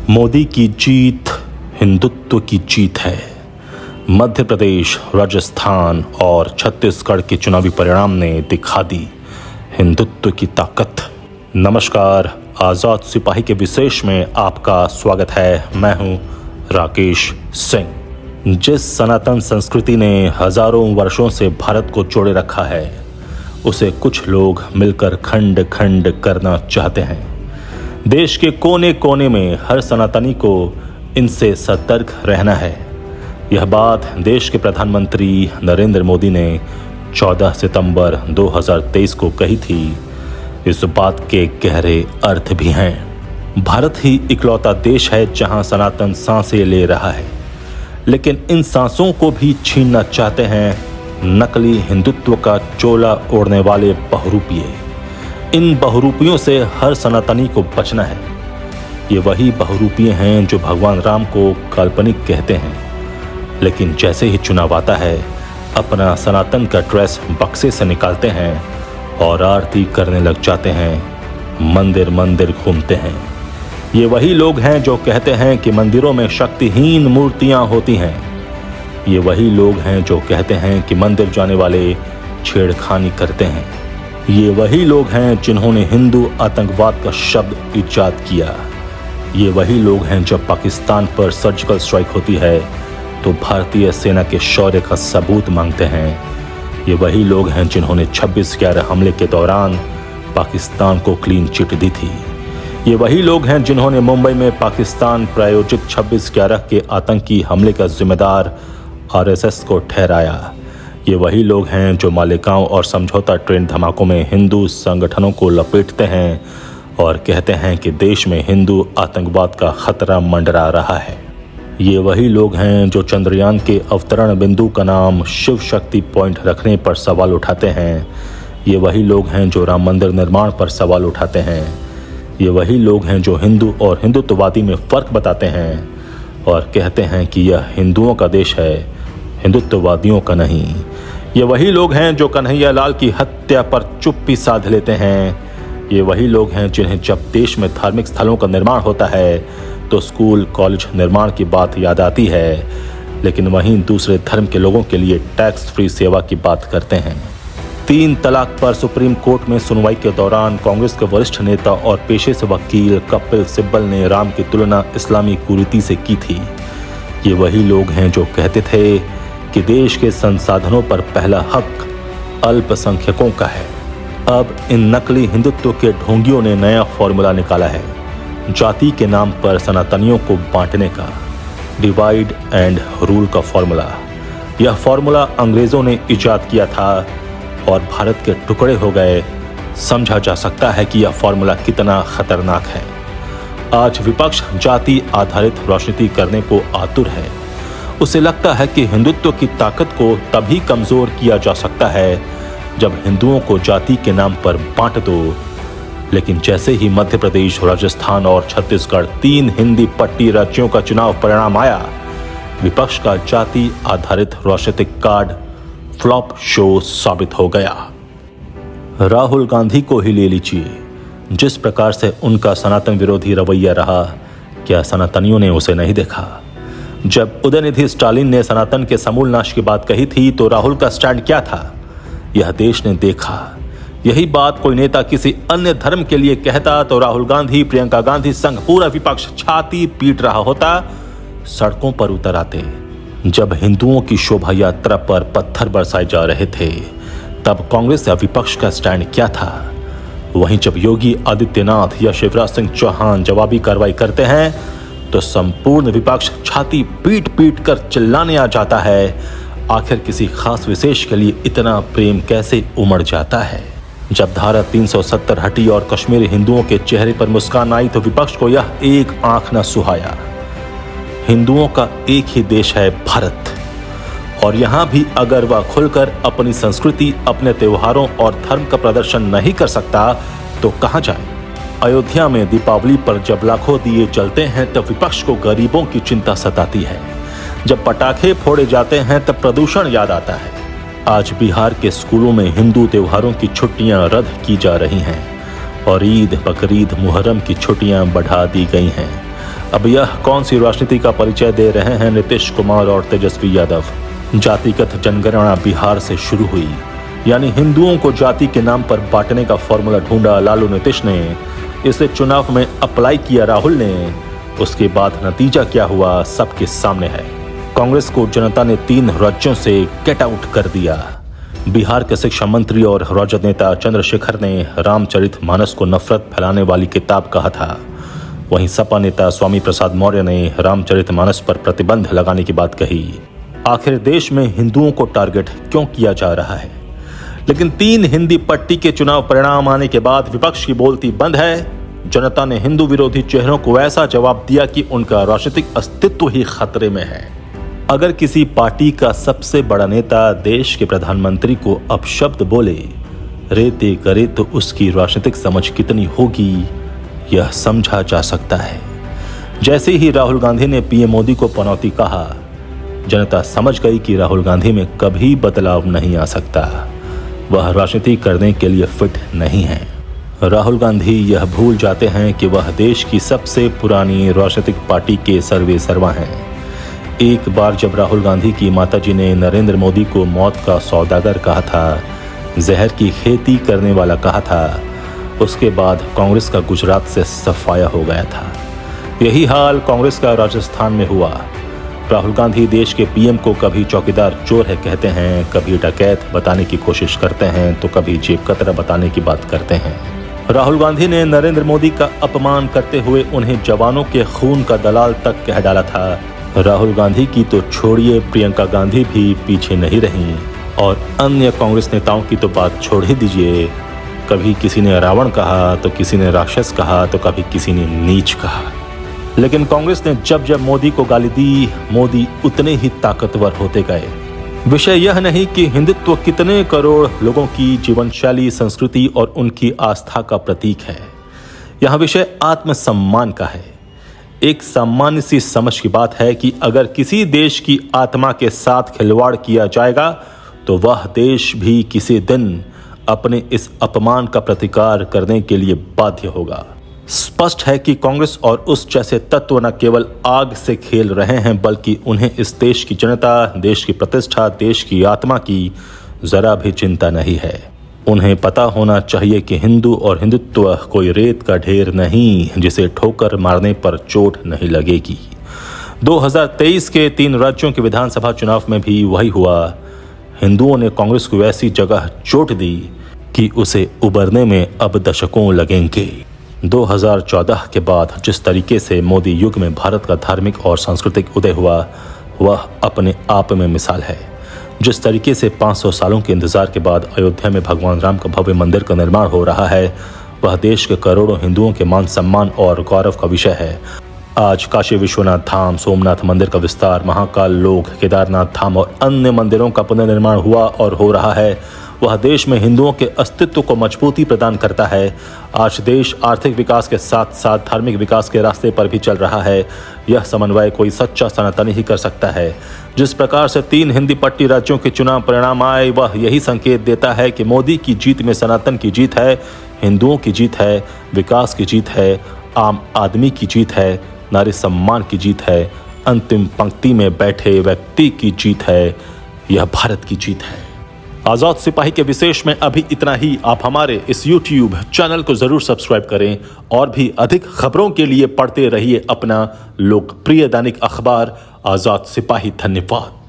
मोदी की जीत हिंदुत्व की जीत है। मध्य प्रदेश, राजस्थान और छत्तीसगढ़ के चुनावी परिणाम ने दिखा दी हिंदुत्व की ताकत। नमस्कार, आज़ाद सिपाही के विशेष में आपका स्वागत है। मैं हूं राकेश सिंह। जिस सनातन संस्कृति ने हजारों वर्षों से भारत को जोड़े रखा है, उसे कुछ लोग मिलकर खंड खंड करना चाहते हैं। देश के कोने कोने में हर सनातनी को इनसे सतर्क रहना है। यह बात देश के प्रधानमंत्री नरेंद्र मोदी ने 14 सितंबर 2023 को कही थी। इस बात के गहरे अर्थ भी हैं। भारत ही इकलौता देश है जहां सनातन सांसें ले रहा है, लेकिन इन सांसों को भी छीनना चाहते हैं नकली हिंदुत्व का चोला ओढ़ने वाले बहुरूपिये। इन बहुरूपियों से हर सनातनी को बचना है। ये वही बहुरूपिये हैं जो भगवान राम को काल्पनिक कहते हैं, लेकिन जैसे ही चुनाव आता है अपना सनातन का ड्रेस बक्से से निकालते हैं और आरती करने लग जाते हैं, मंदिर मंदिर घूमते हैं। ये वही लोग हैं जो कहते हैं कि मंदिरों में शक्तिहीन मूर्तियां होती हैं। ये वही लोग हैं जो कहते हैं कि मंदिर जाने वाले छेड़खानी करते हैं। ये वही लोग हैं जिन्होंने हिंदू आतंकवाद का शब्द इजाद किया। ये वही लोग हैं जब पाकिस्तान पर सर्जिकल स्ट्राइक होती है तो भारतीय सेना के शौर्य का सबूत मांगते हैं। ये वही लोग हैं जिन्होंने 26/11 हमले के दौरान पाकिस्तान को क्लीन चिट दी थी। ये वही लोग हैं जिन्होंने मुंबई में पाकिस्तान प्रायोजित 26/11 के आतंकी हमले का जिम्मेदार आरएसएस को ठहराया। ये वही लोग हैं जो मालेगांव और समझौता ट्रेन धमाकों में हिंदू संगठनों को लपेटते हैं और कहते हैं कि देश में हिंदू आतंकवाद का खतरा मंडरा रहा है। ये वही लोग हैं जो चंद्रयान के अवतरण बिंदु का नाम शिव शक्ति पॉइंट रखने पर सवाल उठाते हैं। ये वही लोग हैं जो राम मंदिर निर्माण पर सवाल उठाते हैं। ये वही लोग हैं जो हिंदू और हिंदुत्ववादी में फ़र्क बताते हैं और कहते हैं कि यह हिंदुओं का देश है, हिंदुत्ववादियों का नहीं। ये वही लोग हैं जो कन्हैया लाल की हत्या पर चुप्पी साध लेते हैं। ये वही लोग हैं जिन्हें जब देश में धार्मिक स्थलों का निर्माण होता है तो स्कूल कॉलेज निर्माण की बात याद आती है, लेकिन वहीं दूसरे धर्म के लोगों के लिए टैक्स फ्री सेवा की बात करते हैं। 3 तलाक पर सुप्रीम कोर्ट में सुनवाई के दौरान कांग्रेस के वरिष्ठ नेता और पेशे से वकील कपिल सिब्बल ने राम की तुलना इस्लामी कुरीति से की थी। ये वही लोग हैं जो कहते थे कि देश के संसाधनों पर पहला हक अल्पसंख्यकों का है। अब इन नकली हिंदुत्व के ढोंगियों ने नया फॉर्मूला निकाला है, जाति के नाम पर सनातनियों को बांटने का, डिवाइड एंड रूल का फॉर्मूला। यह फॉर्मूला अंग्रेजों ने इजाद किया था और भारत के टुकड़े हो गए। समझा जा सकता है कि यह फॉर्मूला कितना खतरनाक है। आज विपक्ष जाति आधारित राजनीति करने को आतुर है। उसे लगता है कि हिंदुत्व की ताकत को तभी कमजोर किया जा सकता है जब हिंदुओं को जाति के नाम पर बांट दो। लेकिन जैसे ही मध्य प्रदेश, राजस्थान और छत्तीसगढ़ 3 हिंदी पट्टी राज्यों का चुनाव परिणाम आया, विपक्ष का जाति आधारित राजनीतिक कार्ड फ्लॉप शो साबित हो गया। राहुल गांधी को ही ले लीजिए। जिस प्रकार से उनका सनातन विरोधी रवैया रहा, क्या सनातनियों ने उसे नहीं देखा? जब उदयनिधि स्टालिन ने सनातन के समूल नाश की बात कही थी तो राहुल का स्टैंड क्या था, यह देश ने देखा। यही बात कोई नेता किसी अन्य धर्म के लिए कहता तो राहुल गांधी, प्रियंका गांधी संग पूरा विपक्ष छाती पीट रहा होता, सड़कों पर उतर आते। जब हिंदुओं की शोभा यात्रा पर पत्थर बरसाए जा रहे थे, तब कांग्रेस या विपक्ष का स्टैंड क्या था? वहीं जब योगी आदित्यनाथ या शिवराज सिंह चौहान जवाबी कार्रवाई करते हैं तो संपूर्ण विपक्ष छाती पीट पीट कर चिल्लाने आ जाता है। आखिर किसी खास विशेष के लिए इतना प्रेम कैसे उमड़ जाता है? जब धारा 370 हटी और कश्मीरी हिंदुओं के चेहरे पर मुस्कान आई तो विपक्ष को यह एक आंख न सुहाया। हिंदुओं का एक ही देश है भारत, और यहाँ भी अगर वह खुलकर अपनी संस्कृति, अपने त्योहारों और धर्म का प्रदर्शन नहीं कर सकता तो कहाँ जाए? अयोध्या में दीपावली पर जब लाखों दिए जलते हैं तब विपक्ष को गरीबों की चिंता सताती है। जब पटाखे फोड़े जाते हैं तब प्रदूषण याद आता है। आज बिहार के स्कूलों में हिंदू त्योहारों की छुट्टियां रद्द की जा रही हैं और ईद, बकरीद, मुहर्रम की छुट्टियां बढ़ा दी गई हैं। अब यह कौन सी राजनीति का परिचय दे रहे हैं नीतीश कुमार और तेजस्वी यादव। जातिगत जनगणना बिहार से शुरू हुई, यानी हिंदुओं को जाति के नाम पर बांटने का फॉर्मूला ढूंढा लालू नीतीश ने, इसे चुनाव में अप्लाई किया राहुल ने। उसके बाद नतीजा क्या हुआ सबके सामने है। कांग्रेस को जनता ने 3 राज्यों से गेट आउट कर दिया। बिहार के शिक्षा मंत्री और राजद नेता चंद्रशेखर ने रामचरितमानस को नफरत फैलाने वाली किताब कहा था। वहीं सपा नेता स्वामी प्रसाद मौर्य ने रामचरितमानस पर प्रतिबंध लगाने की बात कही। आखिर देश में हिंदुओं को टारगेट क्यों किया जा रहा है? लेकिन 3 हिंदी पट्टी के चुनाव परिणाम आने के बाद विपक्ष की बोलती बंद है। जनता ने हिंदू विरोधी चेहरों को ऐसा जवाब दिया कि उनका राजनीतिक अस्तित्व ही खतरे में है। अगर किसी पार्टी का सबसे बड़ा नेता देश के प्रधानमंत्री को अपशब्द बोले, रेते करे, तो उसकी राजनीतिक समझ कितनी होगी यह समझा जा सकता है। जैसे ही राहुल गांधी ने पीएम मोदी को पनौती कहा, जनता समझ गई कि राहुल गांधी में कभी बदलाव नहीं आ सकता। वह राजनीति करने के लिए फिट नहीं है। राहुल गांधी यह भूल जाते हैं कि वह देश की सबसे पुरानी राजनीतिक पार्टी के सर्वे सर्वा हैं। एक बार जब राहुल गांधी की माताजी ने नरेंद्र मोदी को मौत का सौदागर कहा था, जहर की खेती करने वाला कहा था, उसके बाद कांग्रेस का गुजरात से सफाया हो गया था। यही हाल कांग्रेस का राजस्थान में हुआ। राहुल गांधी देश के पीएम को कभी चौकीदार चोर है कहते हैं, कभी डकैत बताने की कोशिश करते हैं, तो कभी जेब कतरा बताने की बात करते हैं। राहुल गांधी ने नरेंद्र मोदी का अपमान करते हुए उन्हें जवानों के खून का दलाल तक कह डाला था। राहुल गांधी की तो छोड़िए, प्रियंका गांधी भी पीछे नहीं रहीं, और अन्य कांग्रेस नेताओं की तो बात छोड़ ही दीजिए। कभी किसी ने रावण कहा, तो किसी ने राक्षस कहा, तो कभी किसी ने नीच कहा। लेकिन कांग्रेस ने जब जब मोदी को गाली दी, मोदी उतने ही ताकतवर होते गए। विषय यह नहीं कि हिंदुत्व कितने करोड़ लोगों की जीवन शैली, संस्कृति और उनकी आस्था का प्रतीक है। यहाँ विषय आत्मसम्मान का है। एक सामान्य सी समझ की बात है कि अगर किसी देश की आत्मा के साथ खिलवाड़ किया जाएगा, तो वह देश भी किसी दिन अपने इस अपमान का प्रतिकार करने के लिए बाध्य होगा। स्पष्ट है कि कांग्रेस और उस जैसे तत्व न केवल आग से खेल रहे हैं, बल्कि उन्हें इस देश की जनता, देश की प्रतिष्ठा, देश की आत्मा की जरा भी चिंता नहीं है। उन्हें पता होना चाहिए कि हिंदू और हिंदुत्व कोई रेत का ढेर नहीं जिसे ठोकर मारने पर चोट नहीं लगेगी। 2023 के 3 राज्यों के विधानसभा चुनाव में भी वही हुआ। हिंदुओं ने कांग्रेस को ऐसी जगह चोट दी कि उसे उबरने में अब दशकों लगेंगे। 2014 के बाद जिस तरीके से मोदी युग में भारत का धार्मिक और सांस्कृतिक उदय हुआ, वह अपने आप में मिसाल है। जिस तरीके से 500 सालों के इंतजार के बाद अयोध्या में भगवान राम का भव्य मंदिर का निर्माण हो रहा है, वह देश के करोड़ों हिंदुओं के मान सम्मान और गौरव का विषय है। आज काशी विश्वनाथ धाम, सोमनाथ मंदिर का विस्तार, महाकाल लोक, केदारनाथ धाम और अन्य मंदिरों का पुनर्निर्माण हुआ और हो रहा है। वह देश में हिंदुओं के अस्तित्व को मजबूती प्रदान करता है। आज देश आर्थिक विकास के साथ साथ धार्मिक विकास के रास्ते पर भी चल रहा है। यह समन्वय कोई सच्चा सनातनी ही कर सकता है। जिस प्रकार से 3 हिंदी पट्टी राज्यों के चुनाव परिणाम आए, वह यही संकेत देता है कि मोदी की जीत में सनातन की जीत है, हिंदुओं की जीत है, विकास की जीत है, आम आदमी की जीत है, नारी सम्मान की जीत है, अंतिम पंक्ति में बैठे व्यक्ति की जीत है। यह भारत की जीत है। आजाद सिपाही के विशेष में अभी इतना ही। आप हमारे इस YouTube चैनल को जरूर सब्सक्राइब करें और भी अधिक खबरों के लिए पढ़ते रहिए अपना लोकप्रिय दैनिक अखबार आजाद सिपाही। धन्यवाद।